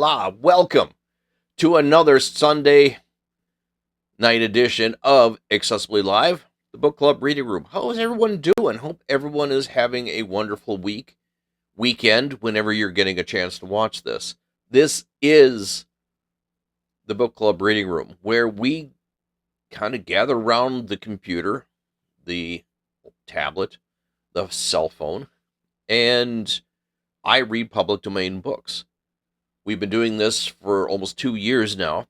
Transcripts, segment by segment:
la. Welcome to another Sunday night edition of Accessibly Live, the book club reading room. How is everyone doing? Hope everyone is having a wonderful weekend, whenever you're getting a chance to watch this. This is the book club reading room, where we kind of gather around the computer, the tablet, the cell phone, and I read public domain books. We've been doing this for almost 2 years now,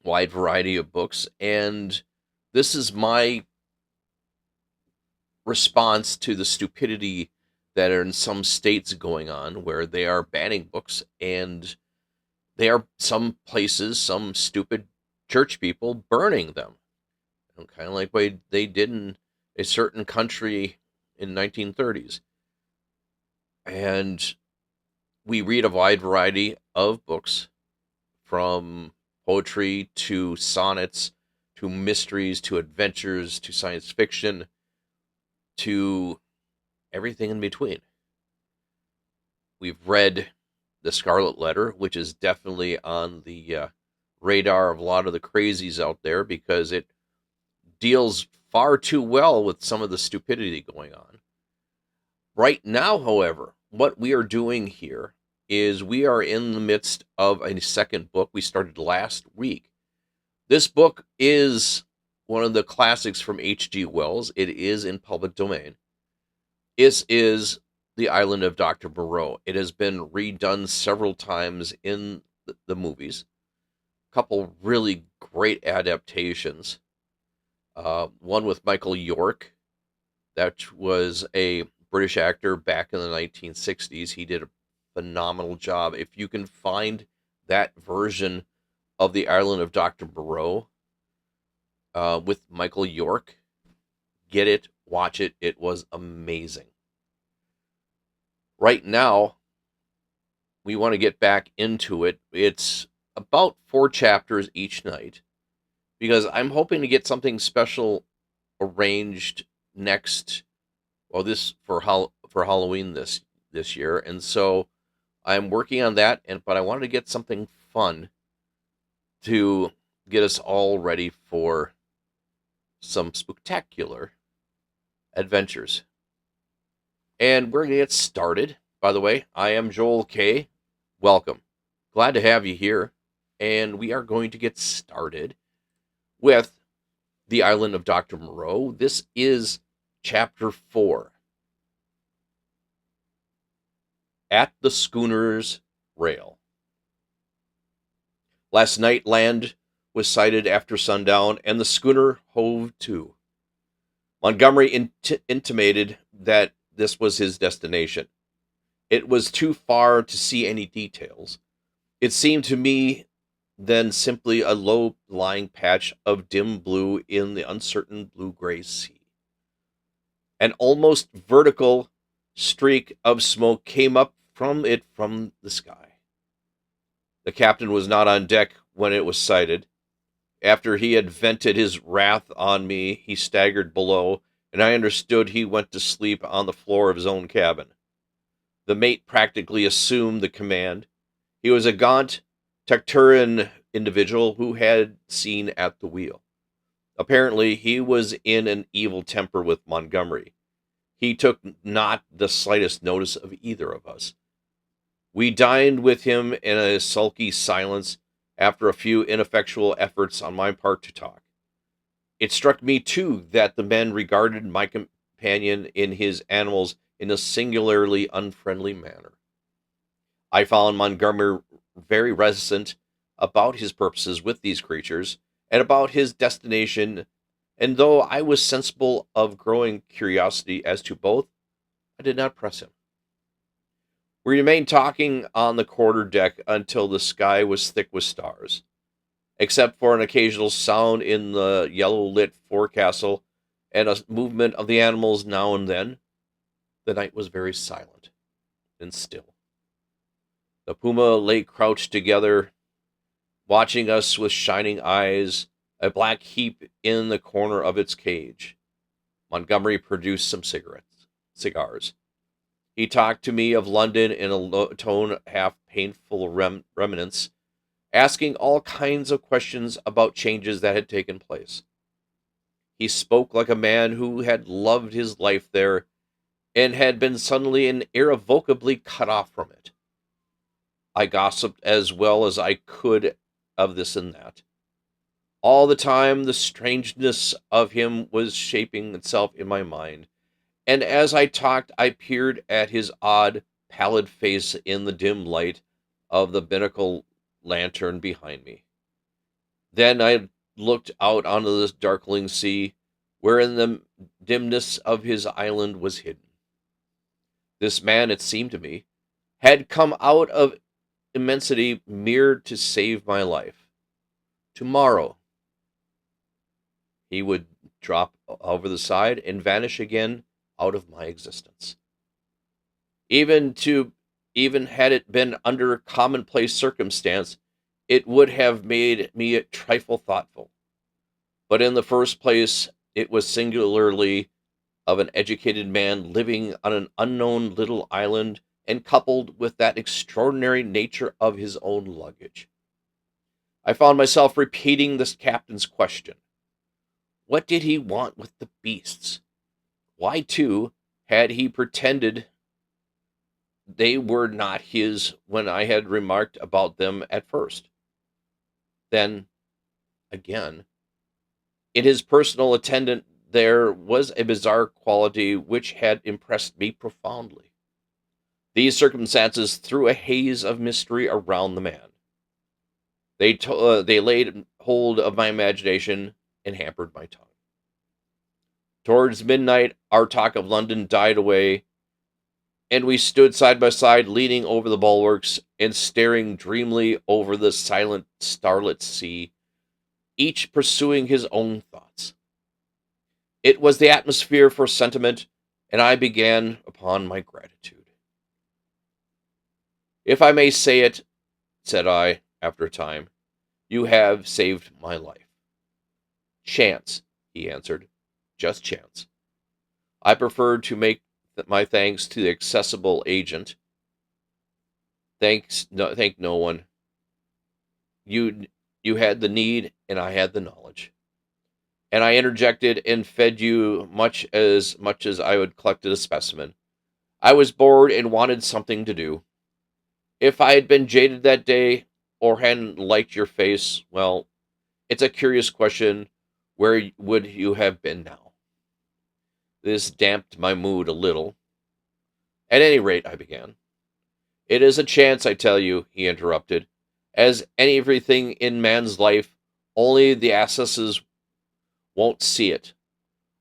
wide variety of books, and this is my response to the stupidity that are in some states going on, where they are banning books, and they are some places, some stupid church people burning them. Kind of like what they did in a certain country in 1930s. And we read a wide variety of books, from poetry to sonnets to mysteries to adventures to science fiction to everything in between. We've read The Scarlet Letter, which is definitely on the radar of a lot of the crazies out there, because it deals far too well with some of the stupidity going on. Right now, however, what we are doing here is we are in the midst of a second book we started last week. This book is one of the classics from H.G. Wells. It is in public domain. This is The Island of Dr. Moreau. It has been redone several times in the movies. A couple really great adaptations. One with Michael York, that was a British actor back in the 1960s. He did a phenomenal job. If you can find that version of The Island of Dr. Moreau with Michael York, get it, watch it. It was amazing. Right now, we want to get back into it. It's about 4 chapters each night, because I'm hoping to get something special arranged next, this for Halloween this year, and so I'm working on that. But I wanted to get something fun to get us all ready for some spectacular adventures. And we're gonna get started. By the way, I am Joel K. Welcome, glad to have you here, and we are going to get started with The Island of Dr. Moreau. This is chapter 4. At the schooner's rail. Last night, land was sighted after sundown, and the schooner hove to. Montgomery intimated that this was his destination. It was too far to see any details. It seemed to me then simply a low-lying patch of dim blue in the uncertain blue-gray sea. An almost vertical streak of smoke came up from the sky. The captain was not on deck when it was sighted. After he had vented his wrath on me, he staggered below, and I understood he went to sleep on the floor of his own cabin. The mate practically assumed the command. He was a gaunt, taciturn individual who had seen at the wheel. Apparently, he was in an evil temper with Montgomery. He took not the slightest notice of either of us. We dined with him in a sulky silence after a few ineffectual efforts on my part to talk. It struck me, too, that the men regarded my companion in his animals in a singularly unfriendly manner. I found Montgomery very reticent about his purposes with these creatures, and about his destination, and though I was sensible of growing curiosity as to both, I did not press him. We remained talking on the quarter deck until the sky was thick with stars. Except for an occasional sound in the yellow-lit forecastle and a movement of the animals now and then, the night was very silent and still. The puma lay crouched together, watching us with shining eyes, a black heap in the corner of its cage. Montgomery produced some cigars. He talked to me of London in a low tone, half painful remnants, asking all kinds of questions about changes that had taken place. He spoke like a man who had loved his life there and had been suddenly and irrevocably cut off from it. I gossiped as well as I could of this and that. All the time, the strangeness of him was shaping itself in my mind, and as I talked, I peered at his odd, pallid face in the dim light of the binnacle lantern behind me. Then I looked out onto this darkling sea, wherein the dimness of his island was hidden. This man, it seemed to me, had come out of immensity mere to save my life. Tomorrow he would drop over the side and vanish again out of my existence. Even to even had it been under commonplace circumstance, it would have made me a trifle thoughtful. But in the first place, it was singularly of an educated man living on an unknown little island, and coupled with that extraordinary nature of his own luggage. I found myself repeating this captain's question. What did he want with the beasts? Why, too, had he pretended they were not his when I had remarked about them at first? Then, again, in his personal attendant, there was a bizarre quality which had impressed me profoundly. These circumstances threw a haze of mystery around the man. They laid hold of my imagination and hampered my tongue. Towards midnight, our talk of London died away, and we stood side by side, leaning over the bulwarks and staring dreamily over the silent, starlit sea, each pursuing his own thoughts. It was the atmosphere for sentiment, and I began upon my gratitude. If I may say it, said I, after a time, you have saved my life. Chance, he answered, just chance. I preferred to make my thanks to the accessible agent. Thank no one. You you had the need, and I had the knowledge. And I interjected and fed you much as I would collected a specimen. I was bored and wanted something to do. If I had been jaded that day, or hadn't liked your face, well, it's a curious question. Where would you have been now? This damped my mood a little. At any rate, I began. It is a chance, I tell you, he interrupted. As everything in man's life, only the asses won't see it.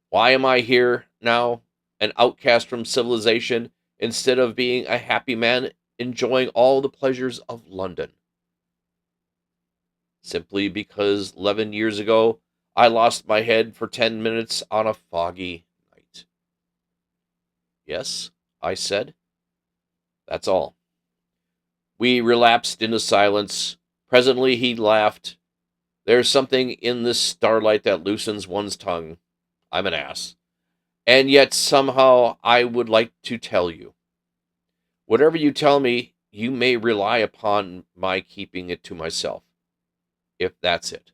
Why am I here now, an outcast from civilization, instead of being a happy man enjoying all the pleasures of London? Simply because 11 years ago I lost my head for 10 minutes on a foggy night. Yes, I said, that's all. We relapsed into silence. Presently he laughed. There's something in this starlight that loosens one's tongue. I'm an ass. And yet somehow I would like to tell you. Whatever you tell me, you may rely upon my keeping it to myself, if that's it.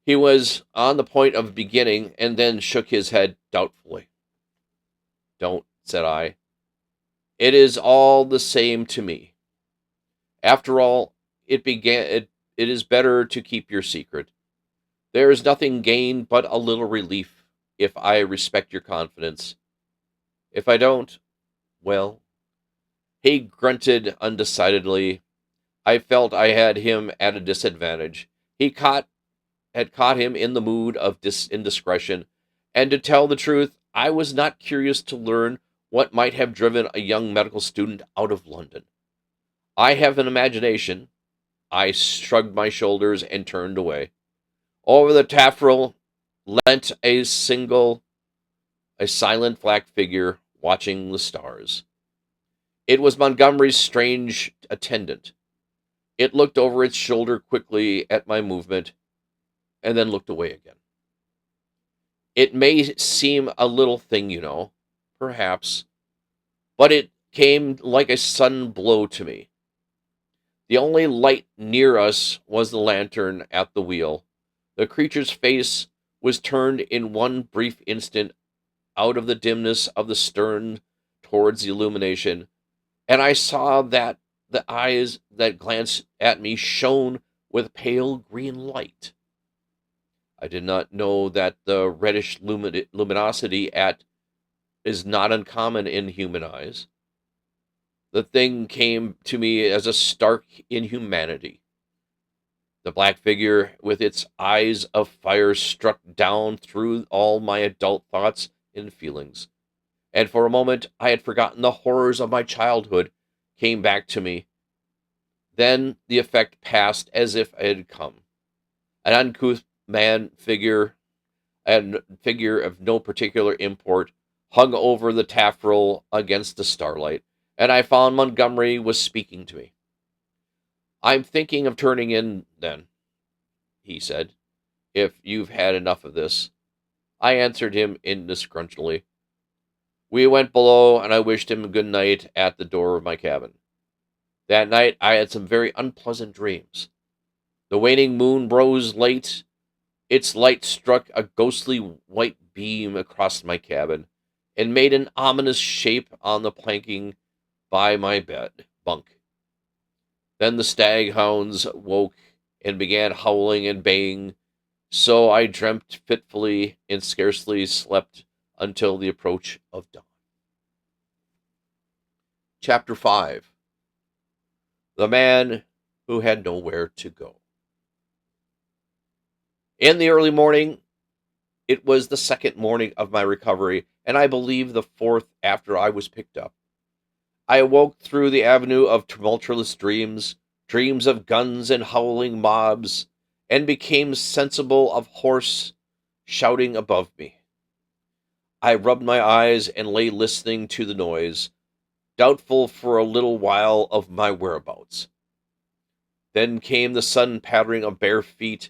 He was on the point of beginning, and then shook his head doubtfully. Don't, said I. It is all the same to me. After all, it is better to keep your secret. There is nothing gained but a little relief if I respect your confidence. If I don't, well, he grunted undecidedly. I felt I had him at a disadvantage. Had caught him in the mood of indiscretion, and to tell the truth, I was not curious to learn what might have driven a young medical student out of London. I have an imagination. I shrugged my shoulders and turned away. Over the taffrail leant a silent black figure watching the stars. It was Montgomery's strange attendant. It looked over its shoulder quickly at my movement, and then looked away again. It may seem a little thing, perhaps, but it came like a sudden blow to me. The only light near us was the lantern at the wheel. The creature's face was turned in one brief instant out of the dimness of the stern towards the illumination, and I saw that the eyes that glanced at me shone with pale green light. I did not know that the reddish luminosity at is not uncommon in human eyes. The thing came to me as a stark inhumanity. The black figure, with its eyes of fire, struck down through all my adult thoughts and feelings, and for a moment I had forgotten the horrors of my childhood came back to me. Then the effect passed as if it had come. An uncouth man figure, and figure of no particular import, hung over the taffrail against the starlight, and I found Montgomery was speaking to me. "I'm thinking of turning in, then," he said, "if you've had enough of this." I answered him indisgruntledly. We went below, and I wished him good night at the door of my cabin. That night I had some very unpleasant dreams. The waning moon rose late. Its light struck a ghostly white beam across my cabin, and made an ominous shape on the planking by my bunk. Then the stag hounds woke and began howling and baying, so I dreamt fitfully and scarcely slept until the approach of dawn. Chapter 5. The Man Who Had Nowhere to Go. In the early morning, it was the second morning of my recovery, and I believe the fourth after I was picked up. I awoke through the avenue of tumultuous dreams, dreams of guns and howling mobs, and became sensible of hoarse shouting above me. I rubbed my eyes and lay listening to the noise, doubtful for a little while of my whereabouts. Then came the sudden pattering of bare feet,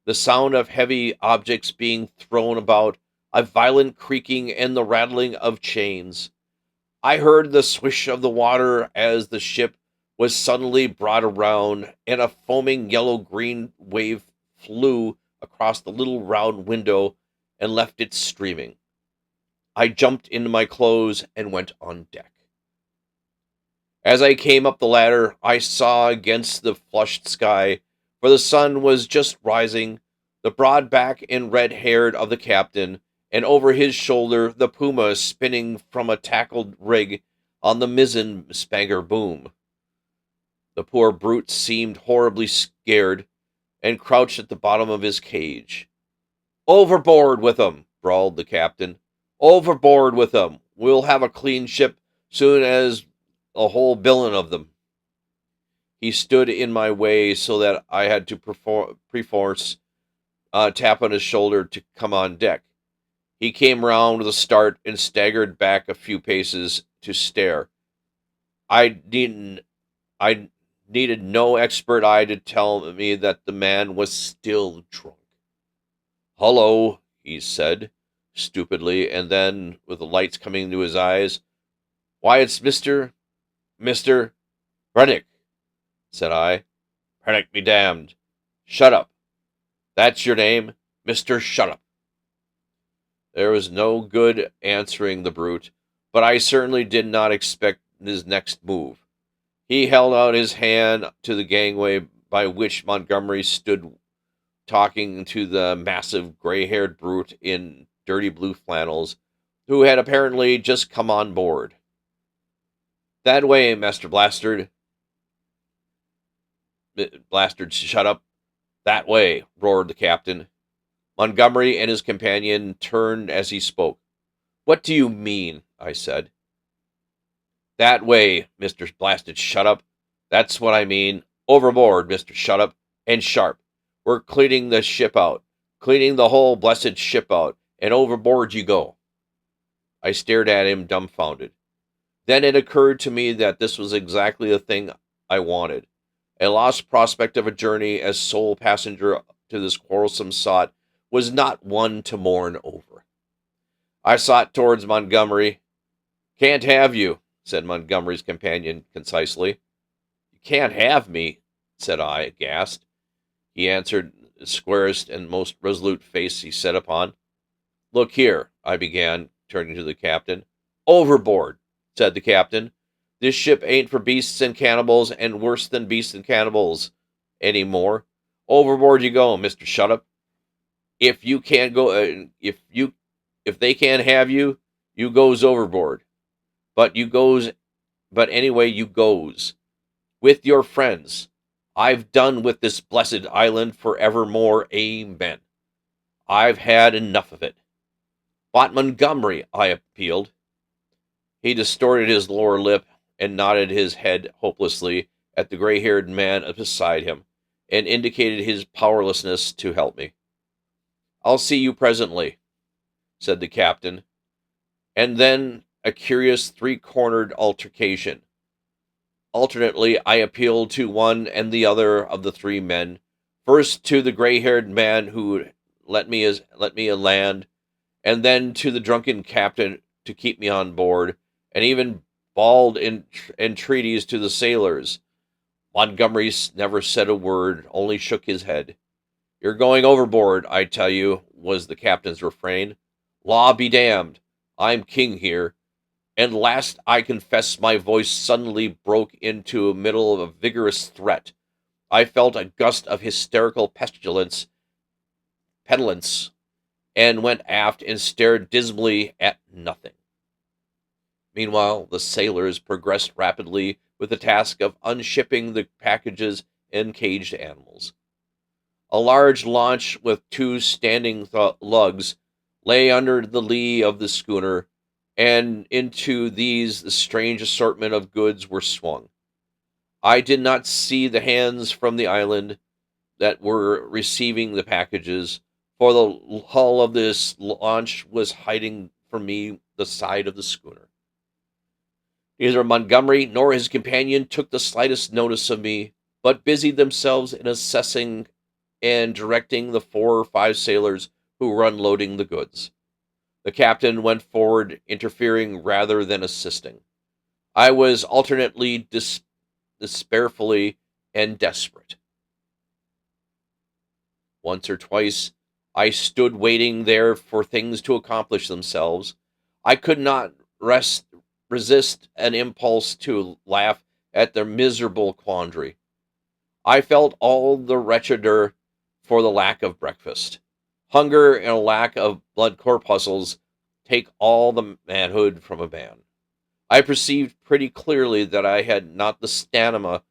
the sound of heavy objects being thrown about, a violent creaking, and the rattling of chains. I heard the swish of the water as the ship was suddenly brought around, and a foaming yellow-green wave flew across the little round window and left it streaming. I jumped into my clothes and went on deck. As I came up the ladder, I saw against the flushed sky, for the sun was just rising, the broad back and red haired of the captain, and over his shoulder the puma spinning from a tackled rig on the mizzen spanker boom. The poor brute seemed horribly scared, and crouched at the bottom of his cage. "Overboard with 'em!" brawled the captain. "Overboard with 'em! We'll have a clean ship soon as a whole billion of them." He stood in my way so that I had to perforce tap on his shoulder to come on deck. He came round with a start and staggered back a few paces to stare. I needn't. I needed no expert eye to tell me that the man was still drunk. "Hullo," he said, stupidly, and then, with the lights coming into his eyes, "Why, it's Mr. Rennick," said I. "Rennick be damned. Shut up. That's your name, Mr. Shut up." There was no good answering the brute, but I certainly did not expect his next move. He held out his hand to the gangway by which Montgomery stood talking to the massive gray-haired brute in dirty blue flannels, who had apparently just come on board. "That way, Master Blastard." "Blastard, shut up. That way," roared the captain. Montgomery and his companion turned as he spoke. "What do you mean?" I said. "That way, Mr. Blasted Shut up. That's what I mean. Overboard, Mr. Shut up, and sharp. We're cleaning the ship out. Cleaning the whole blessed ship out, and overboard you go." I stared at him, dumbfounded. Then it occurred to me that this was exactly the thing I wanted. A lost prospect of a journey as sole passenger to this quarrelsome sot was not one to mourn over. I sought towards Montgomery. "Can't have you," said Montgomery's companion concisely. You can't have me, said I, aghast. He answered, the squarest and most resolute face he set upon. Look here, I began, turning to the captain. Overboard, said the captain. This ship ain't for beasts and cannibals, and worse than beasts and cannibals any more. Overboard you go, Mister Shutup. If you can't go, if they can't have you, you goes overboard. But you goes, but anyway, you goes with your friends. I've done with this blessed island for evermore. Amen. I've had enough of it. But Montgomery, I appealed. He distorted his lower lip and nodded his head hopelessly at the gray-haired man beside him, and indicated his powerlessness to help me. I'll see you presently, said the captain, and then a curious three-cornered altercation. Alternately, I appealed to one and the other of the three men, first to the gray-haired man who let me land, and then to the drunken captain to keep me on board, and even bawled entreaties to the sailors. Montgomery never said a word, only shook his head. You're going overboard, I tell you, was the captain's refrain. Law be damned, I'm king here. And last I confess my voice suddenly broke into the middle of a vigorous threat. I felt a gust of hysterical petulance, and went aft and stared dismally at nothing. Meanwhile, the sailors progressed rapidly with the task of unshipping the packages and caged animals. A large launch with two standing lugs lay under the lee of the schooner, and into these the strange assortment of goods were swung. I did not see the hands from the island that were receiving the packages, for the hull of this launch was hiding from me the side of the schooner. Neither Montgomery nor his companion took the slightest notice of me, but busied themselves in assessing and directing the 4 or 5 sailors who were unloading the goods. The captain went forward, interfering rather than assisting. I was alternately despairfully and desperate. Once or twice I stood waiting there for things to accomplish themselves. I could not resist an impulse to laugh at their miserable quandary. I felt all the wretcheder for the lack of breakfast. Hunger and a lack of blood corpuscles take all the manhood from a man. I perceived pretty clearly that I had not the stamina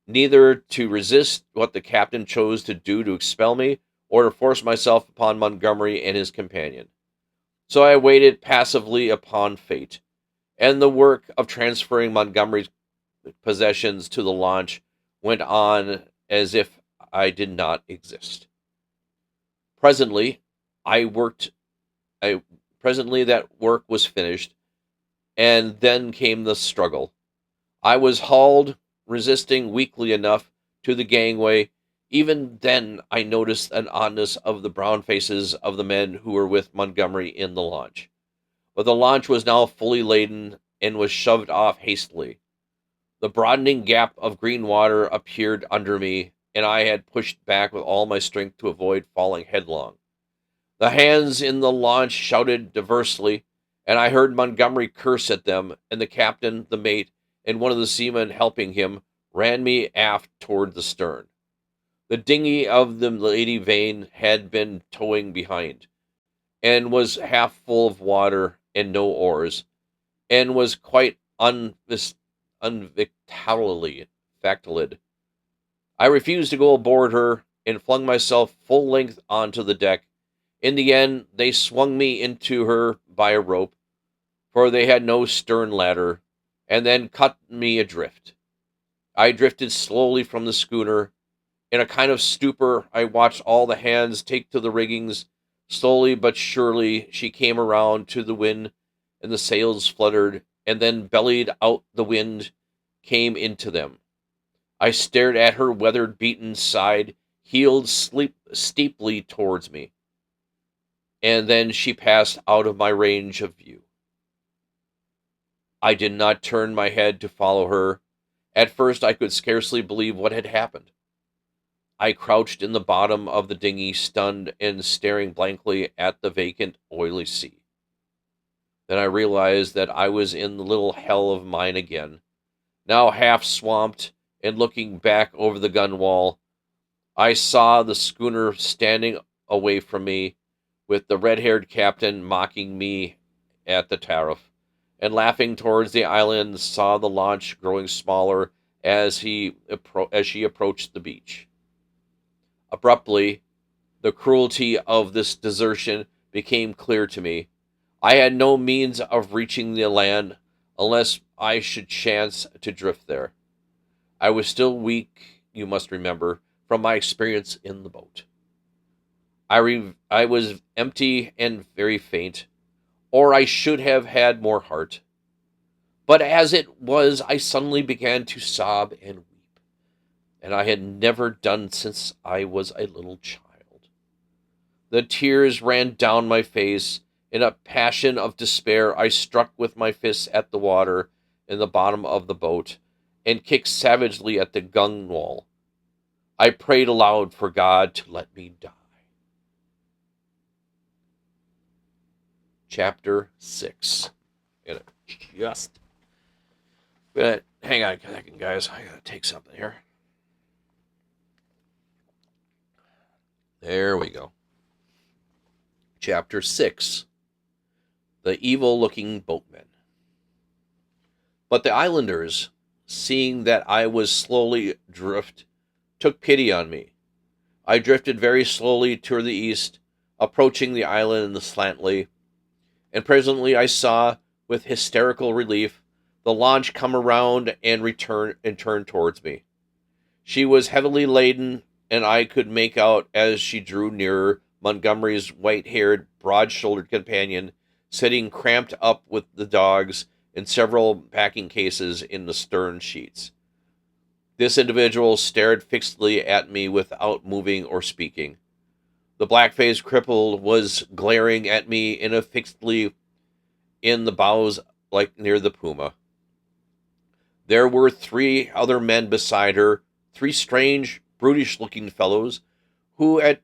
neither to resist what the captain chose to do to expel me, or to force myself upon Montgomery and his companion. So I waited passively upon fate, and the work of transferring Montgomery's possessions to the launch went on as if I did not exist. Presently, presently that work was finished, and then came the struggle. I was hauled, resisting weakly enough, to the gangway. Even then I noticed an oddness of the brown faces of the men who were with Montgomery in the launch. But the launch was now fully laden, and was shoved off hastily. The broadening gap of green water appeared under me, and I had pushed back with all my strength to avoid falling headlong. The hands in the launch shouted diversely, and I heard Montgomery curse at them, and the captain, the mate, and one of the seamen helping him ran me aft toward the stern. The dinghy of the Lady Vane had been towing behind, and was half full of water and no oars, and was quite unvictualled. I refused to go aboard her, and flung myself full length onto the deck. In the end, they swung me into her by a rope, for they had no stern ladder, and then cut me adrift. I drifted slowly from the schooner. In a kind of stupor, I watched all the hands take to the riggings. Slowly but surely she came around to the wind, and the sails fluttered, and then bellied out the wind came into them. I stared at her weather-beaten side, heeled steeply towards me, and then she passed out of my range of view. I did not turn my head to follow her. At first, I could scarcely believe what had happened. I crouched in the bottom of the dinghy, stunned and staring blankly at the vacant, oily sea. Then I realized that I was in the little hell of mine again, now half swamped, and looking back over the gunwale, I saw the schooner standing away from me, with the red-haired captain mocking me at the tariff, and laughing towards the island. Saw the launch growing smaller as she approached the beach. Abruptly, the cruelty of this desertion became clear to me. I had no means of reaching the land unless I should chance to drift there. I was still weak, you must remember, from my experience in the boat. I was empty and very faint, or I should have had more heart. But as it was, I suddenly began to sob and weep, and I had never done since I was a little child. The tears ran down my face. In a passion of despair, I struck with my fists at the water in the bottom of the boat and kicked savagely at the gunwale. I prayed aloud for God to let me die. Chapter 6. Gonna just hang on a second, guys. I gotta take something here. There we go. Chapter 6. The evil-looking boatmen. But the islanders, seeing that I was slowly drift, took pity on me. I drifted very slowly toward the east, approaching the island slantly, and presently I saw, with hysterical relief, the launch come around and turn towards me. She was heavily laden, and I could make out, as she drew nearer, Montgomery's white-haired, broad-shouldered companion, sitting cramped up with the dogs and several packing cases in the stern sheets. This individual stared fixedly at me without moving or speaking. The black-faced cripple was glaring at me fixedly in the bows like near the Puma. There were 3 other men beside her, 3 strange, brutish-looking fellows, who at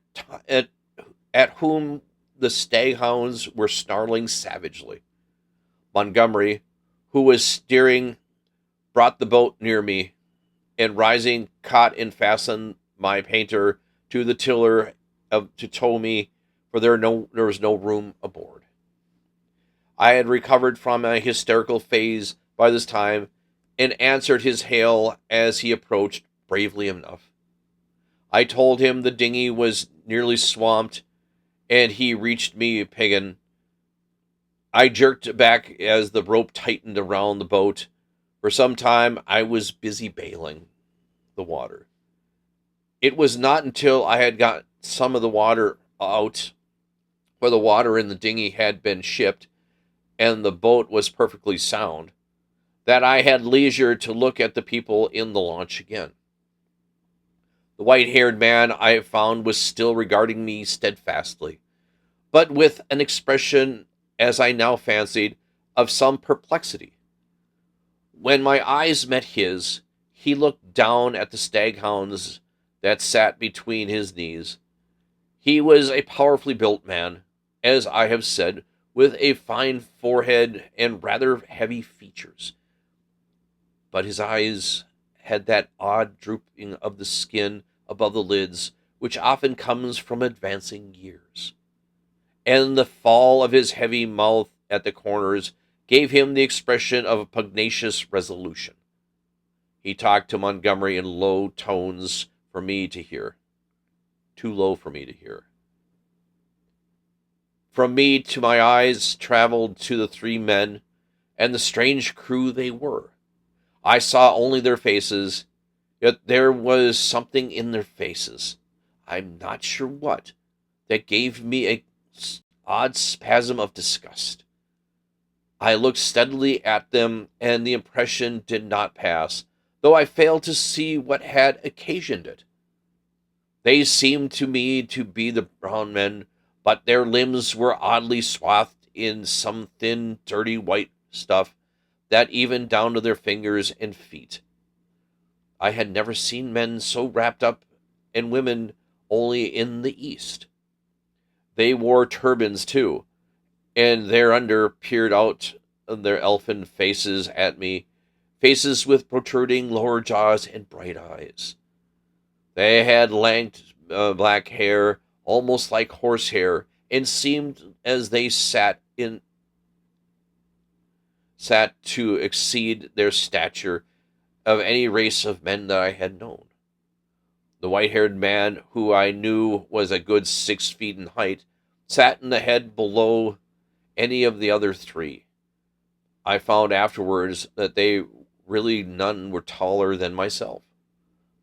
whom the staghounds were snarling savagely. Montgomery, who was steering, brought the boat near me, and rising, caught and fastened my painter to the tiller to tow me, for there was no room aboard. I had recovered from my hysterical phase by this time, and answered his hail as he approached bravely enough. I told him the dinghy was nearly swamped, and he reached me pagan. I jerked back as the rope tightened around the boat. For some time I was busy bailing the water. It was not until I had got some of the water out, for the water in the dinghy had been shipped, and the boat was perfectly sound, that I had leisure to look at the people in the launch again. The white-haired man, I found, was still regarding me steadfastly, but with an expression, as I now fancied, of some perplexity. When my eyes met his, he looked down at the staghounds that sat between his knees. He was a powerfully built man, as I have said, with a fine forehead and rather heavy features. But his eyes had that odd drooping of the skin above the lids which often comes from advancing years, and the fall of his heavy mouth at the corners gave him the expression of a pugnacious resolution. He talked to Montgomery in low tones for me to hear, too low for me to hear. From me to my eyes traveled to the 3 men, and the strange crew they were. I saw only their faces, yet there was something in their faces, I'm not sure what, that gave me an odd spasm of disgust. I looked steadily at them, and the impression did not pass, though I failed to see what had occasioned it. They seemed to me to be the brown men, but their limbs were oddly swathed in some thin, dirty white stuff, that even down to their fingers and feet. I had never seen men so wrapped up, and women only in the East. They wore turbans too, and thereunder peered out their elfin faces at me, faces with protruding lower jaws and bright eyes. They had lank black hair, almost like horsehair, and seemed as they sat to exceed their stature of any race of men that I had known. The white-haired man, who I knew was a good 6 feet in height, sat in the head below any of the other three. I found afterwards that they really none were taller than myself,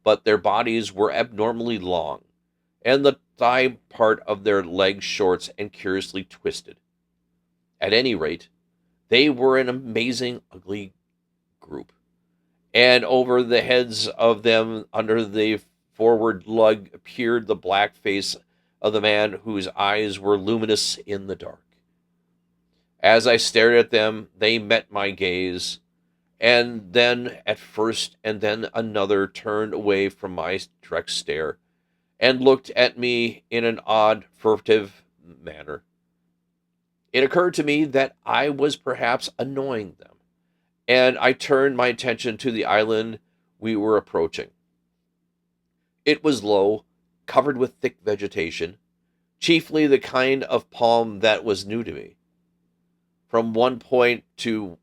but their bodies were abnormally long, and the thigh part of their legs short and curiously twisted. At any rate, they were an amazing ugly group, and over the heads of them, under the forward lug, appeared the black face of the man whose eyes were luminous in the dark. As I stared at them, they met my gaze, and then at first and then another turned away from my direct stare and looked at me in an odd, furtive manner. It occurred to me that I was perhaps annoying them, and I turned my attention to the island we were approaching. It was low, covered with thick vegetation, chiefly the kind of palm that was new to me. From one point to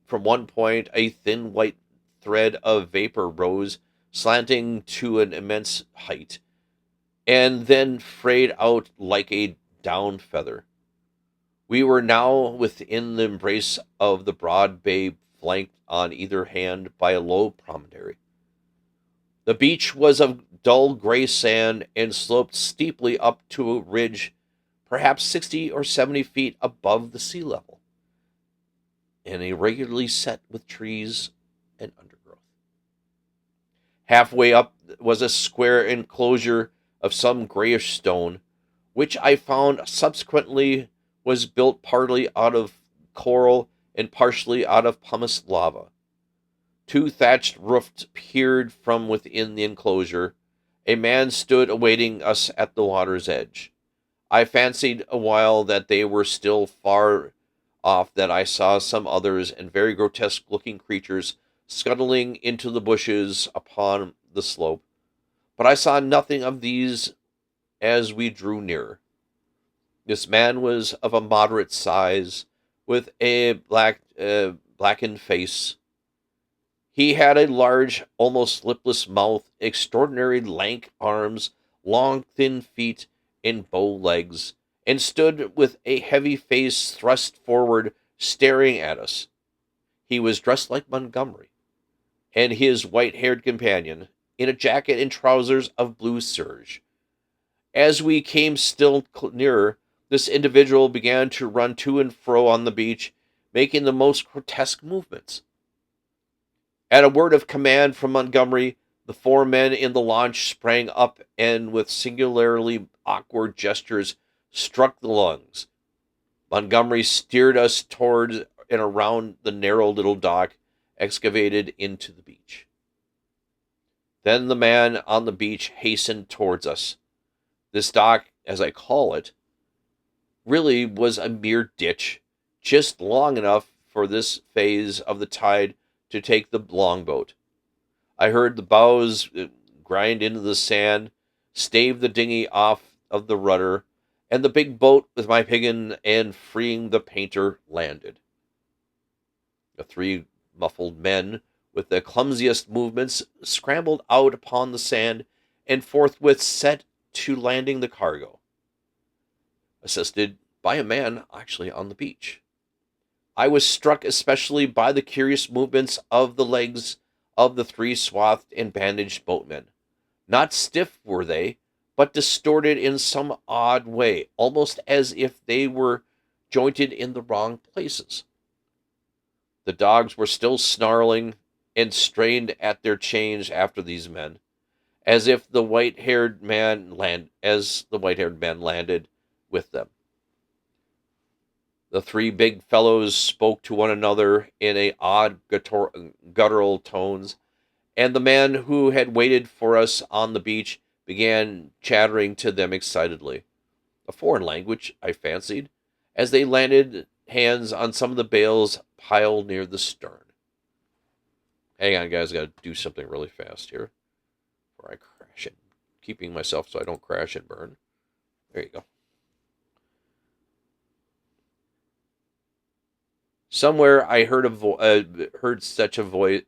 From one point a thin white thread of vapor rose, slanting to an immense height, and then frayed out like a down feather. We were now within the embrace of the broad bay, flanked on either hand by a low promontory. The beach was of dull gray sand and sloped steeply up to a ridge perhaps 60 or 70 feet above the sea level, and irregularly set with trees and undergrowth. Halfway up was a square enclosure of some grayish stone, which I found subsequently was built partly out of coral and partially out of pumice lava. Two thatched roofs peered from within the enclosure. A man stood awaiting us at the water's edge. I fancied a while that they were still far off, that I saw some others and very grotesque looking creatures scuttling into the bushes upon the slope, but I saw nothing of these as we drew nearer. This man was of a moderate size, with a blackened face. He had a large, almost lipless mouth, extraordinary lank arms, long, thin feet, and bow legs, and stood with a heavy face thrust forward, staring at us. He was dressed like Montgomery, and his white-haired companion, in a jacket and trousers of blue serge. As we came still nearer, this individual began to run to and fro on the beach, making the most grotesque movements. At a word of command from Montgomery, the four men in the launch sprang up and, with singularly awkward gestures, struck the lungs. Montgomery steered us toward and around the narrow little dock excavated into the beach. Then the man on the beach hastened towards us. This dock, as I call it, really was a mere ditch, just long enough for this phase of the tide to take the longboat. I heard the bows grind into the sand, stave the dinghy off of the rudder, and the big boat with my piggin and freeing the painter landed. The three muffled men, with the clumsiest movements, scrambled out upon the sand and forthwith set to landing the cargo, assisted by a man actually on the beach. I was struck especially by the curious movements of the legs of the three swathed and bandaged boatmen. Not stiff were they, but distorted in some odd way, almost as if they were jointed in the wrong places. The dogs were still snarling and strained at their chains after these men, as the white-haired man landed with them. The three big fellows spoke to one another in a odd guttural tones, and the man who had waited for us on the beach began chattering to them excitedly. A foreign language, I fancied, as they landed hands on some of the bales piled near the stern. Hang on, guys, I gotta do something really fast here before I crash it. Keeping myself so I don't crash and burn. There you go. Somewhere I heard such a voice.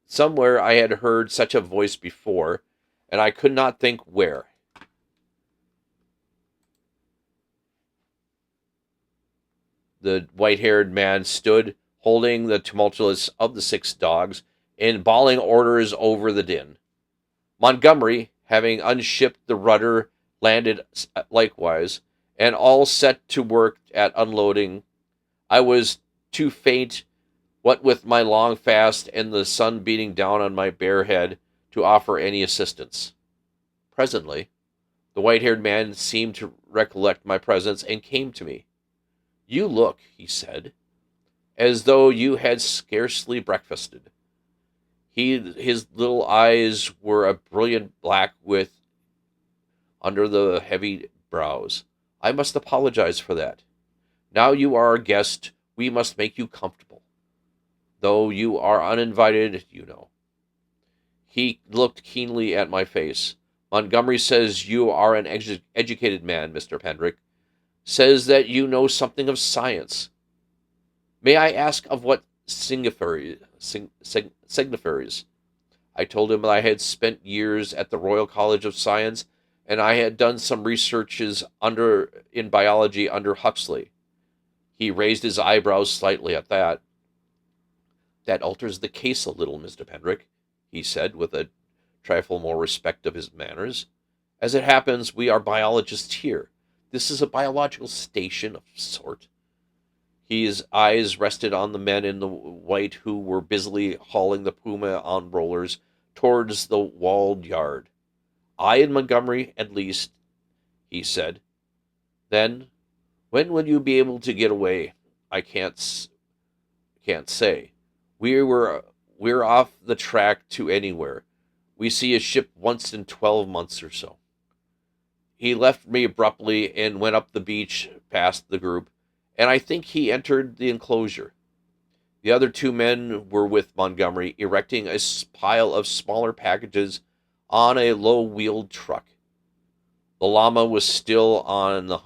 Somewhere I had heard such a voice before, and I could not think where. The white-haired man stood, holding the tumultuous of the six dogs, and bawling orders over the din. Montgomery, having unshipped the rudder, landed likewise, and all set to work at unloading. I was too faint, what with my long fast and the sun beating down on my bare head, to offer any assistance. Presently, the white-haired man seemed to recollect my presence and came to me. "You look," he said, "as though you had scarcely breakfasted." His little eyes were a brilliant black with under the heavy brows. "I must apologize for that. Now you are our guest, we must make you comfortable. Though you are uninvited, you know." He looked keenly at my face. "Montgomery says you are an educated man, Mr. Pendrick. Says that you know something of science. May I ask of what signifies? I told him that I had spent years at the Royal College of Science, and I had done some researches in biology under Huxley. He raised his eyebrows slightly at that. "That alters the case a little, Mr. Pendrick," he said, with a trifle more respect of his manners. "As it happens, we are biologists here. This is a biological station of sort." His eyes rested on the men in the white who were busily hauling the puma on rollers towards the walled yard. "I and Montgomery, at least," he said. "Then, when will you be able to get away? I can't say. We're off the track to anywhere. We see a ship once in 12 months or so." He left me abruptly and went up the beach past the group, and I think he entered the enclosure. The other two men were with Montgomery, erecting a pile of smaller packages on a low-wheeled truck. The llama was still on the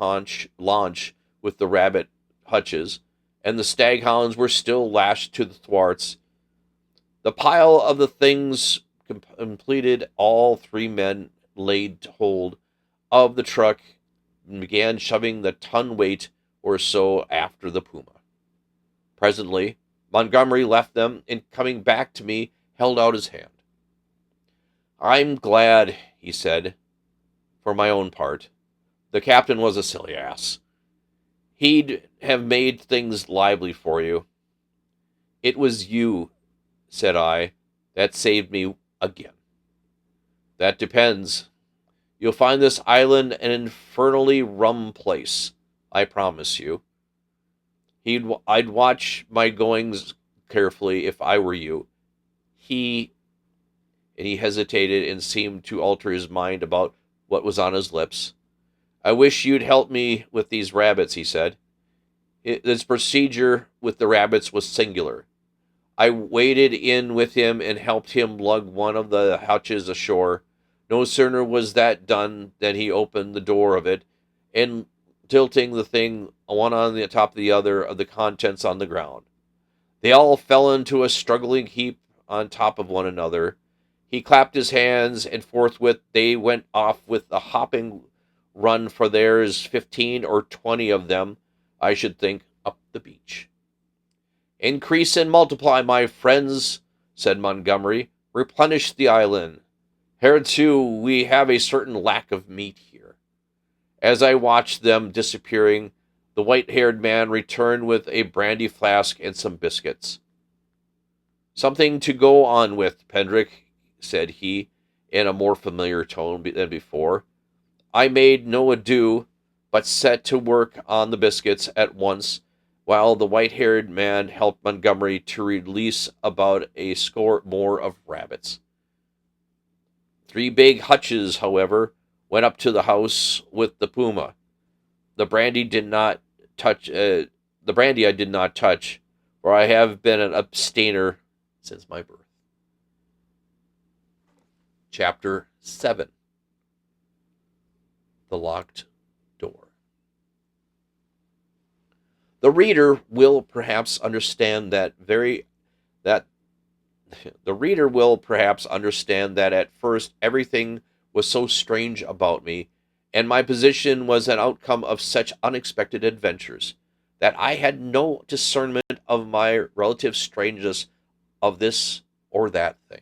launch with the rabbit hutches, and the staghounds were still lashed to the thwarts. The pile of the things completed, all three men laid hold of the truck and began shoving the ton weight or so after the puma. Presently, Montgomery left them, and coming back to me, held out his hand. "I'm glad," he said, "for my own part. The captain was a silly ass. He'd have made things lively for you." "It was you," said I, "that saved me again." "That depends. You'll find this island an infernally rum place, I promise you. I'd watch my goings carefully if I were you. And he hesitated and seemed to alter his mind about what was on his lips. "I wish you'd help me with these rabbits," he said. His procedure with the rabbits was singular. I waded in with him and helped him lug one of the hutches ashore. No sooner was that done than he opened the door of it, and tilting the thing one on the top of the other of the contents on the ground. They all fell into a struggling heap on top of one another. He clapped his hands, and forthwith they went off with a hopping run, for there's 15 or 20 of them, I should think, up the beach. "Increase and multiply, my friends," said Montgomery. "Replenish the island. Hitherto we have a certain lack of meat here." As I watched them disappearing, the white-haired man returned with a brandy flask and some biscuits. "Something to go on with, Pendrick," said he, in a more familiar tone than before. I made no ado, but set to work on the biscuits at once, while the white-haired man helped Montgomery to release about a score more of rabbits. 3 big hutches, however, went up to the house with the puma. The brandy did not touch. The brandy I did not touch, for I have been an abstainer since my birth. Chapter 7. The Locked Door. The reader will perhaps understand that the reader will perhaps understand that at first everything was so strange about me, and my position was an outcome of such unexpected adventures, that I had no discernment of my relative strangeness of this or that thing.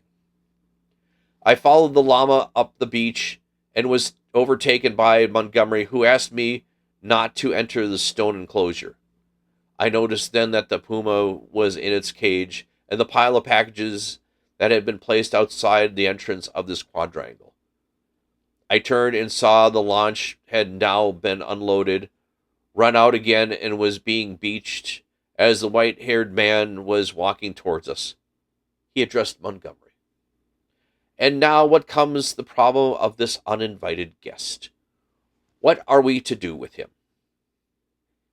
I followed the llama up the beach and was overtaken by Montgomery, who asked me not to enter the stone enclosure. I noticed then that the puma was in its cage, and the pile of packages that had been placed outside the entrance of this quadrangle. I turned and saw the launch had now been unloaded, run out again, and was being beached as the white-haired man was walking towards us. He addressed Montgomery. And now what comes the problem of this uninvited guest? What are we to do with him?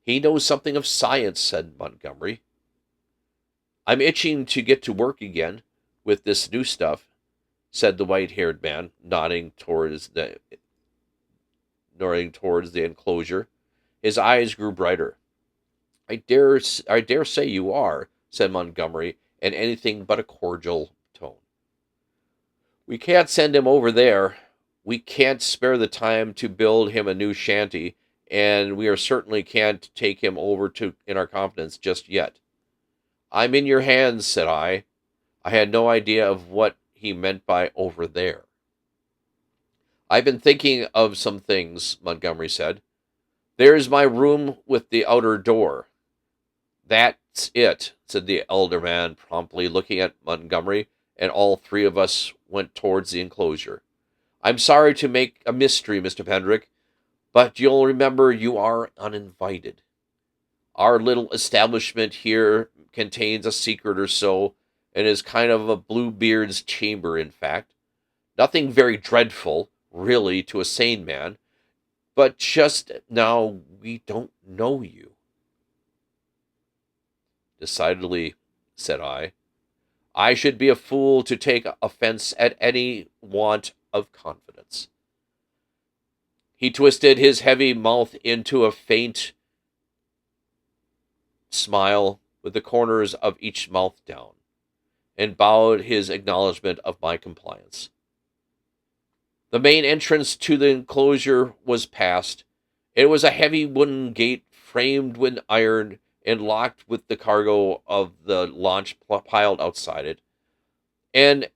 He knows something of science, said Montgomery. I'm itching to get to work again with this new stuff, said the white-haired man, nodding towards the enclosure. His eyes grew brighter. I dare say you are, said Montgomery, in anything but a cordial tone. We can't send him over there. We can't spare the time to build him a new shanty, and we certainly can't take him over in our confidence just yet. I'm in your hands, said I. I had no idea of what he meant by over there. I've been thinking of some things, Montgomery said. There's my room with the outer door. That's it, said the elder man promptly, looking at Montgomery, and all 3 of us went towards the enclosure. I'm sorry to make a mystery, Mr. Pendrick, but you'll remember you are uninvited. Our little establishment here contains a secret or so, and is kind of a Bluebeard's chamber, in fact. Nothing very dreadful, really, to a sane man, but just now we don't know you. Decidedly, said I. I should be a fool to take offense at any want of confidence. He twisted his heavy mouth into a faint smile with the corners of each mouth down, and bowed his acknowledgment of my compliance. The main entrance to the enclosure was passed. It was a heavy wooden gate framed with iron and locked with the cargo of the launch piled outside it. And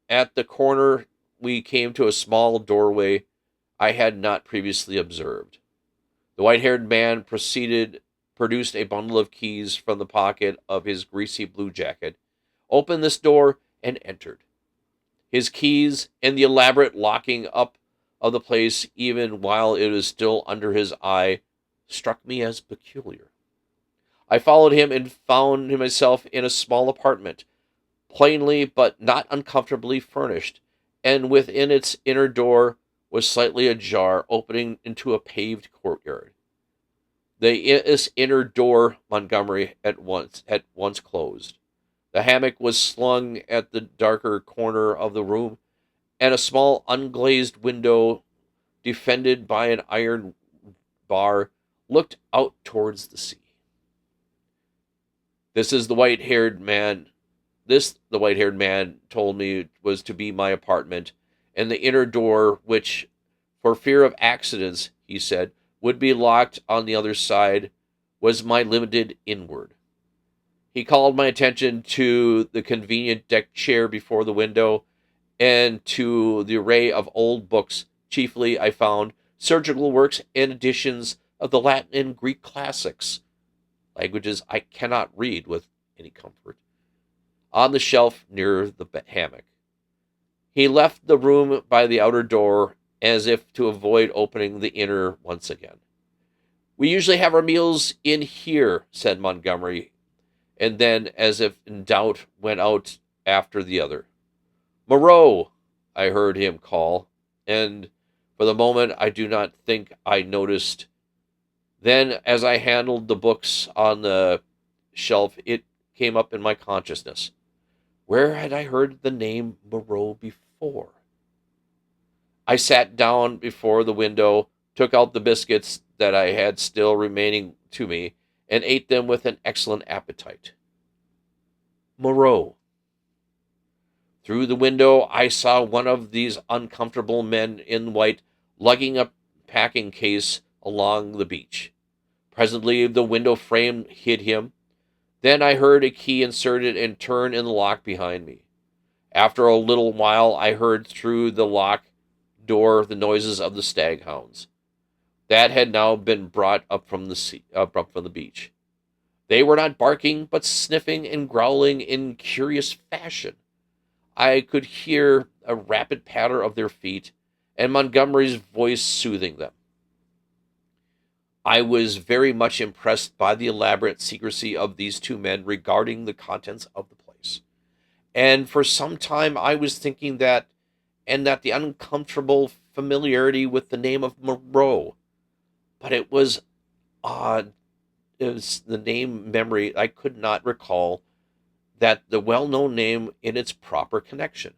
at the corner we came to a small doorway I had not previously observed. The white-haired man produced a bundle of keys from the pocket of his greasy blue jacket, opened this door, and entered. His keys and the elaborate locking up of the place, even while it was still under his eye, struck me as peculiar. I followed him and found myself in a small apartment, plainly but not uncomfortably furnished, and within its inner door was slightly ajar, opening into a paved courtyard. This inner door Montgomery at once closed. The hammock was slung at the darker corner of the room, and a small unglazed window, defended by an iron bar, looked out towards the sea. The white-haired man told me was to be my apartment, and the inner door, which, for fear of accidents, he said, would be locked on the other side, was my limited inward. He called my attention to the convenient deck chair before the window, and to the array of old books, chiefly, I found, surgical works and editions of the Latin and Greek classics, languages I cannot read with any comfort, on the shelf near the hammock. He left the room by the outer door, as if to avoid opening the inner once again. We usually have our meals in here, said Montgomery, and then, as if in doubt, went out after the other. Moreau, I heard him call, and for the moment I do not think I noticed. Then, as I handled the books on the shelf, it came up in my consciousness. Where had I heard the name Moreau before? I sat down before the window, took out the biscuits that I had still remaining to me, and ate them with an excellent appetite. Moreau. Through the window, I saw one of these uncomfortable men in white lugging a packing case along the beach. Presently, the window frame hid him. Then I heard a key inserted and turn in the lock behind me. After a little while, I heard through the lock door the noises of the staghounds that had now been brought up from the beach. They were not barking, but sniffing and growling in curious fashion. I could hear a rapid patter of their feet, and Montgomery's voice soothing them. I was very much impressed by the elaborate secrecy of these two men regarding the contents of the place. And for some time I was thinking that the uncomfortable familiarity with the name of Moreau, but it was odd. It was the name memory. I could not recall that the well known name in its proper connection.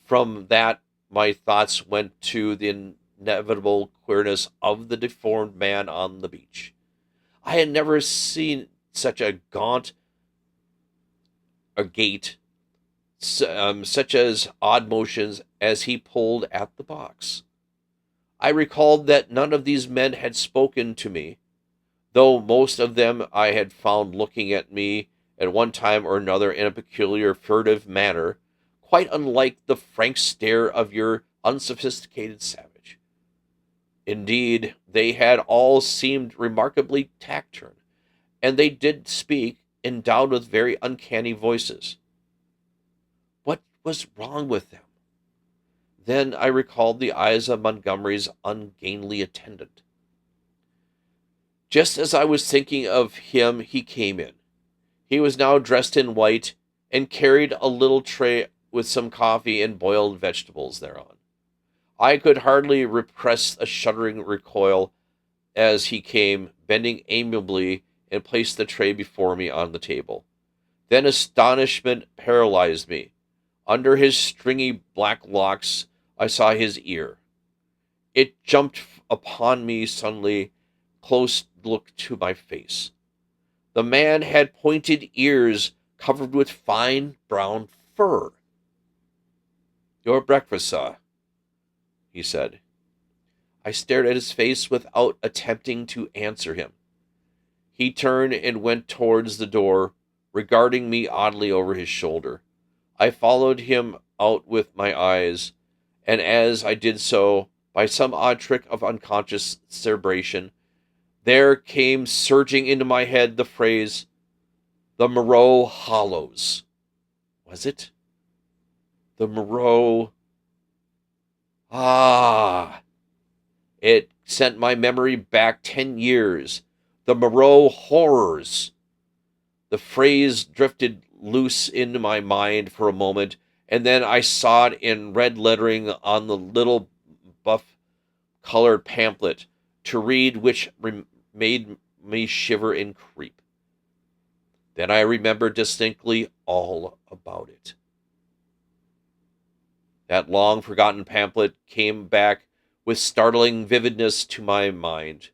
From that, my thoughts went to the inevitable queerness of the deformed man on the beach. I had never seen such a gait, such as odd motions as he pulled at the box. I recalled that none of these men had spoken to me, though most of them I had found looking at me at one time or another in a peculiar furtive manner, quite unlike the frank stare of your unsophisticated savage. Indeed, they had all seemed remarkably taciturn, and they did speak, endowed with very uncanny voices. What was wrong with them? Then I recalled the eyes of Montgomery's ungainly attendant. Just as I was thinking of him, he came in. He was now dressed in white and carried a little tray with some coffee and boiled vegetables thereon. I could hardly repress a shuddering recoil as he came, bending amiably, and placed the tray before me on the table. Then astonishment paralyzed me. Under his stringy black locks, I saw his ear. It jumped upon me suddenly, close look to my face. The man had pointed ears covered with fine brown fur. Your breakfast, sir, he said. I stared at his face without attempting to answer him. He turned and went towards the door, regarding me oddly over his shoulder. I followed him out with my eyes, and as I did so, by some odd trick of unconscious cerebration, there came surging into my head the phrase, the Moreau Hollows. Was it? The Moreau... Ah! It sent my memory back 10 years. The Moreau horrors. The phrase drifted loose into my mind for a moment, and then I saw it in red lettering on the little buff-colored pamphlet, to read which made me shiver and creep. Then I remembered distinctly all about it. That long-forgotten pamphlet came back with startling vividness to my mind.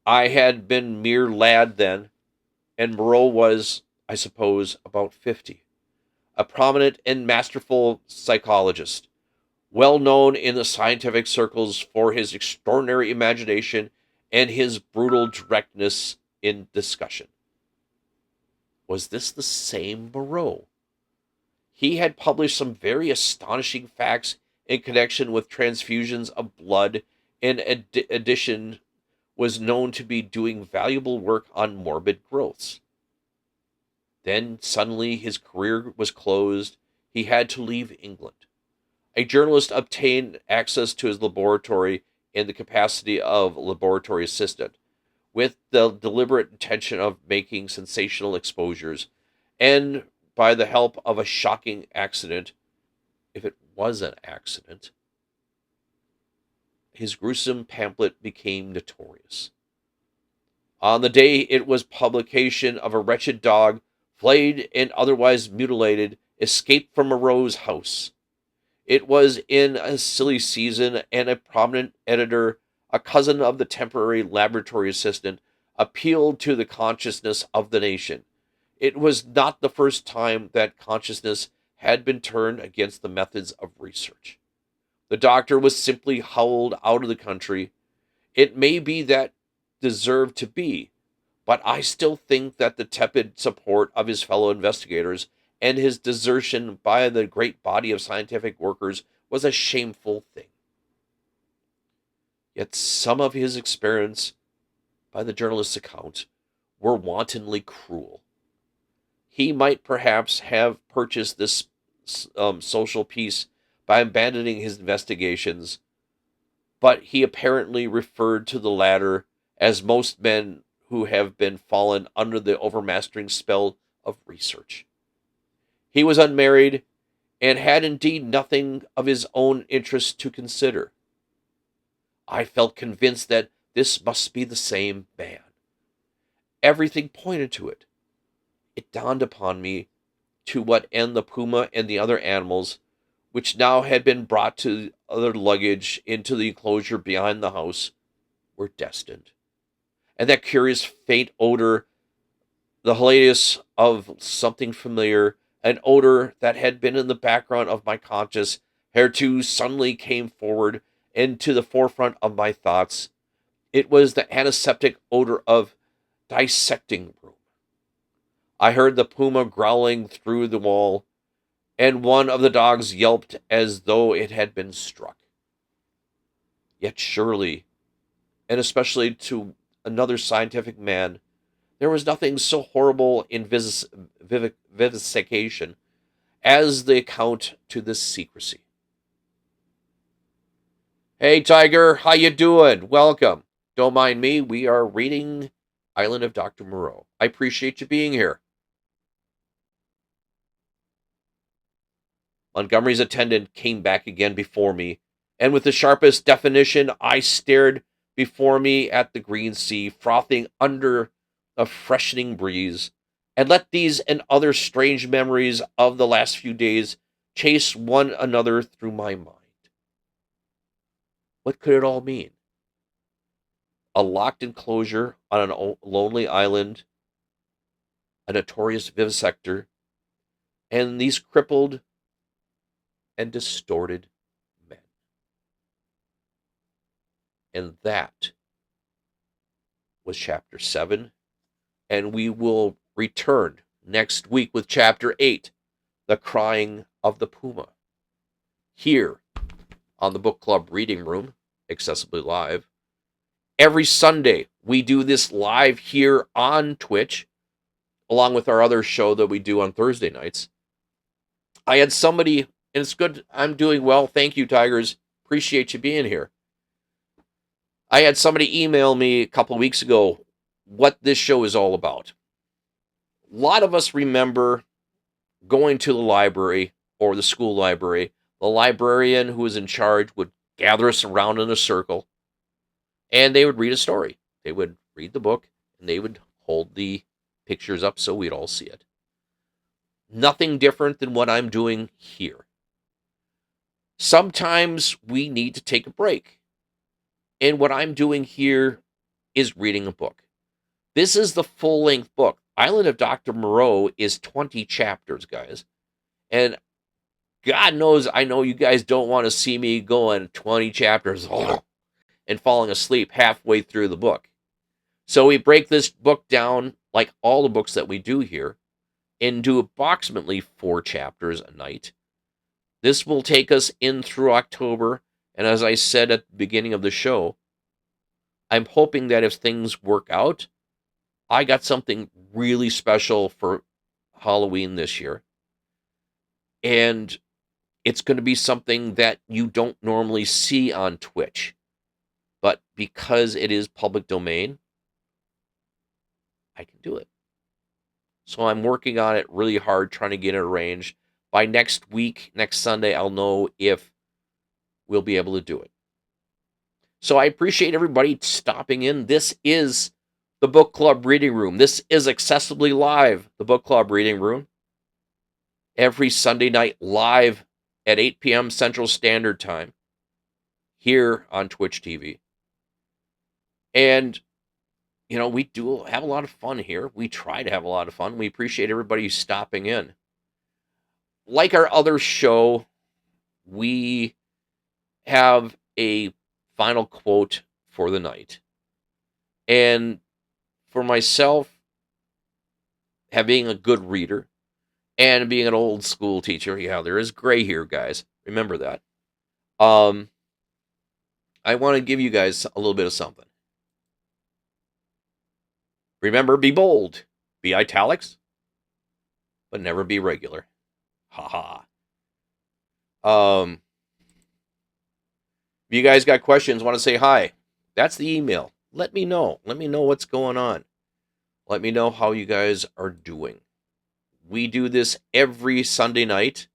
I had been mere lad then, and Moreau was, I suppose, about 50. A prominent and masterful psychologist, well known in the scientific circles for his extraordinary imagination and his brutal directness in discussion. Was this the same Moreau? He had published some very astonishing facts in connection with transfusions of blood, and addition was known to be doing valuable work on morbid growths. Then suddenly his career was closed. He had to leave England. A journalist obtained access to his laboratory in the capacity of laboratory assistant, with the deliberate intention of making sensational exposures, and by the help of a shocking accident, if it was an accident, his gruesome pamphlet became notorious. On the day it was publication of a wretched dog, flayed and otherwise mutilated, escaped from Moreau's house. It was in a silly season, and a prominent editor, a cousin of the temporary laboratory assistant, appealed to the consciousness of the nation. It was not the first time that consciousness had been turned against the methods of research. The doctor was simply howled out of the country. It may be that deserved to be, but I still think that the tepid support of his fellow investigators and his desertion by the great body of scientific workers was a shameful thing. Yet some of his experiments, by the journalist's account, were wantonly cruel. He might perhaps have purchased this social peace by abandoning his investigations, but he apparently referred to the latter, as most men who have been fallen under the overmastering spell of research. He was unmarried, and had indeed nothing of his own interest to consider. I felt convinced that this must be the same man. Everything pointed to it. It dawned upon me to what end the puma and the other animals, which now had been brought to other luggage into the enclosure behind the house, were destined. And that curious faint odor, the hiatus of something familiar, an odor that had been in the background of my conscious, hitherto suddenly came forward into the forefront of my thoughts. It was the antiseptic odor of dissecting room. I heard the puma growling through the wall, and one of the dogs yelped as though it had been struck. Yet surely, and especially to another scientific man, there was nothing so horrible in vivisection as the account to this secrecy. Hey, Tiger, how you doing? Welcome. Don't mind me. We are reading Island of Dr. Moreau. I appreciate you being here. Montgomery's attendant came back again before me, and with the sharpest definition I stared before me at the green sea, frothing under a freshening breeze, and let these and other strange memories of the last few days chase one another through my mind. What could it all mean? A locked enclosure on a lonely island, a notorious vivisector, and these crippled and distorted men. And that was chapter 7. And we will return next week with chapter 8, The Crying of the Puma. Here on the Book Club Reading Room, Accessibly Live. Every Sunday, we do this live here on Twitch, along with our other show that we do on Thursday nights. I had somebody, and it's good, I'm doing well. Thank you, Tigers. Appreciate you being here. I had somebody email me a couple of weeks ago what this show is all about. A lot of us remember going to the library or the school library. The librarian who was in charge would gather us around in a circle, and they would read a story. They would read the book, and they would hold the pictures up so we'd all see it. Nothing different than what I'm doing here. Sometimes we need to take a break. And what I'm doing here is reading a book. This is the full-length book. Island of Dr. Moreau is 20 chapters, guys. And God knows I know you guys don't want to see me going 20 chapters and falling asleep halfway through the book. So we break this book down, like all the books that we do here, into approximately 4 chapters a night. This will take us in through October, and as I said at the beginning of the show, I'm hoping that if things work out, I got something really special for Halloween this year. And it's going to be something that you don't normally see on Twitch. But because it is public domain, I can do it. So I'm working on it really hard, trying to get it arranged. By next week, next Sunday, I'll know if we'll be able to do it. So I appreciate everybody stopping in. This is the Book Club Reading Room. This is Accessibly Live, the Book Club Reading Room. Every Sunday night live at 8 p.m. Central Standard Time here on Twitch TV. And, we do have a lot of fun here. We try to have a lot of fun. We appreciate everybody stopping in. Like our other show, we have a final quote for the night. And for myself, being a good reader and being an old school teacher, there is gray here, guys. Remember that. I want to give you guys a little bit of something. Remember, be bold, be italics, but never be regular. Ha ha. If you guys got questions, want to say hi, that's the email. Let me know. Let me know what's going on. Let me know how you guys are doing. We do this every Sunday night.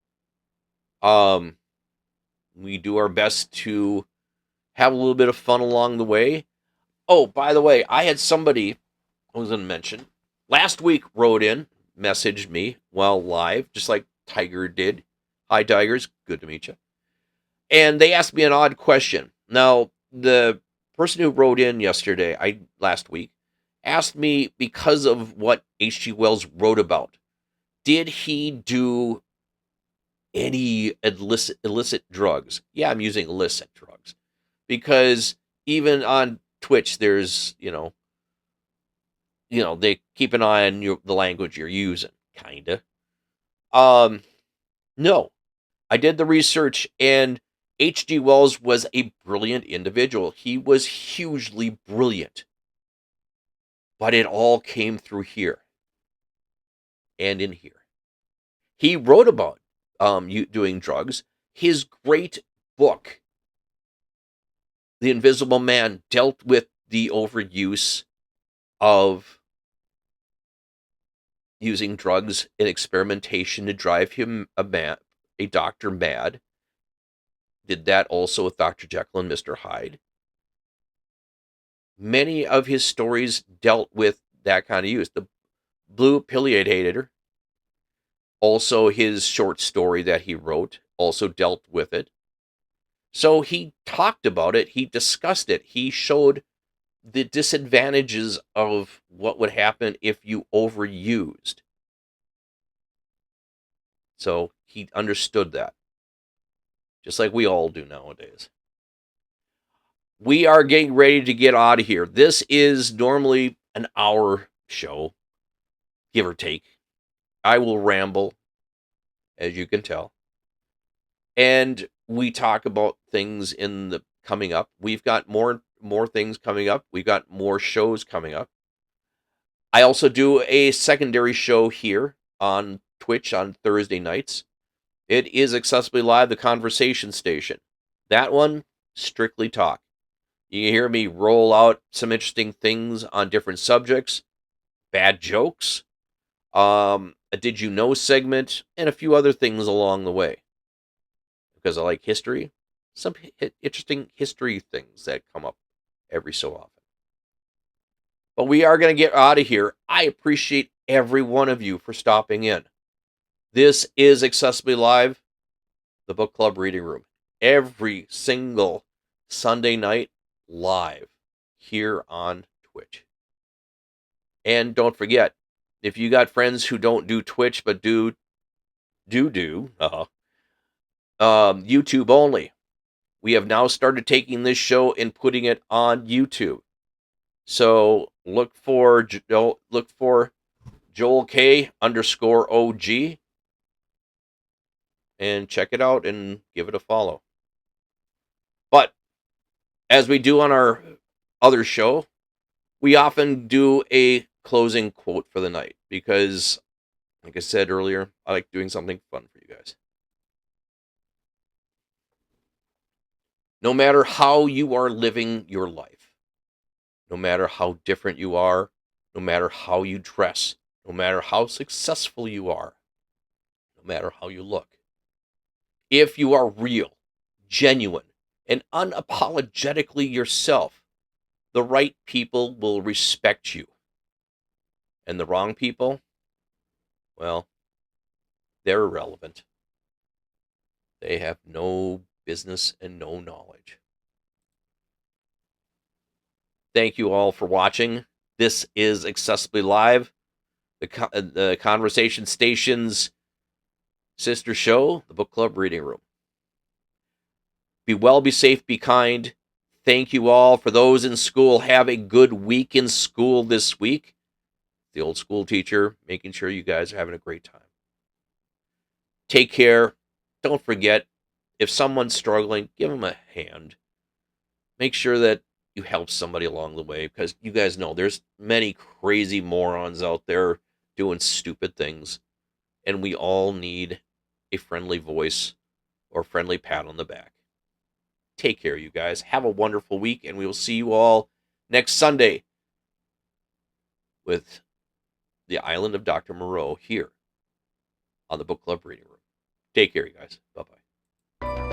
We do our best to have a little bit of fun along the way. Oh, by the way, I had somebody I was going to mention last week wrote in, messaged me while live, just like Tiger did. Hi, Tigers. Good to meet you. And they asked me an odd question. Now, the person who wrote in last week, asked me because of what H.G. Wells wrote about. Did he do any illicit drugs? Yeah, I'm using illicit drugs. Because even on Twitch, there's, they keep an eye on the language you're using, kinda. No. I did the research, and H.G. Wells was a brilliant individual. He was hugely brilliant. But it all came through here and in here. He wrote about doing drugs. His great book, The Invisible Man, dealt with the overuse of using drugs in experimentation to drive him a doctor mad. Did that also with Dr. Jekyll and Mr. Hyde. Many of his stories dealt with that kind of use. The Blue Pilliator, also his short story that he wrote, also dealt with it. So he talked about it. He discussed it. He showed the disadvantages of what would happen if you overused. So he understood that, just like we all do nowadays. We are getting ready to get out of here. This is normally an hour show, give or take. I will ramble, as you can tell. And we talk about things in the coming up. We've got more things coming up. We've got more shows coming up. I also do a secondary show here on Twitch on Thursday nights. It is Accessibly Live, the conversation station. That one, strictly talk. You can hear me roll out some interesting things on different subjects, bad jokes, a Did You Know segment, and a few other things along the way. Because I like history, some interesting history things that come up every so often. But we are going to get out of here. I appreciate every one of you for stopping in. This is Accessibly Live, the Book Club Reading Room. Every single Sunday night, live here on Twitch. And don't forget, if you got friends who don't do Twitch but do YouTube only, we have now started taking this show and putting it on YouTube. So look for Joel K _OG and check it out and give it a follow. But as we do on our other show, we often do a closing quote for the night because, like I said earlier, I like doing something fun for you guys. No matter how you are living your life, no matter how different you are, no matter how you dress, no matter how successful you are, no matter how you look, if you are real, genuine, and unapologetically yourself, the right people will respect you. And the wrong people, well, they're irrelevant. They have no business and no knowledge. Thank you all for watching. This is Accessibly Live, the Conversation Station's sister show, the Book Club Reading Room. Be well, be safe, be kind. Thank you all. For those in school, have a good week in school this week. The old school teacher, making sure you guys are having a great time. Take care. Don't forget, if someone's struggling, give them a hand. Make sure that you help somebody along the way, because you guys know there's many crazy morons out there doing stupid things, and we all need a friendly voice or friendly pat on the back. Take care, you guys. Have a wonderful week, and we will see you all next Sunday with the Island of Dr. Moreau here on the Book Club Reading Room. Take care, you guys. Bye-bye.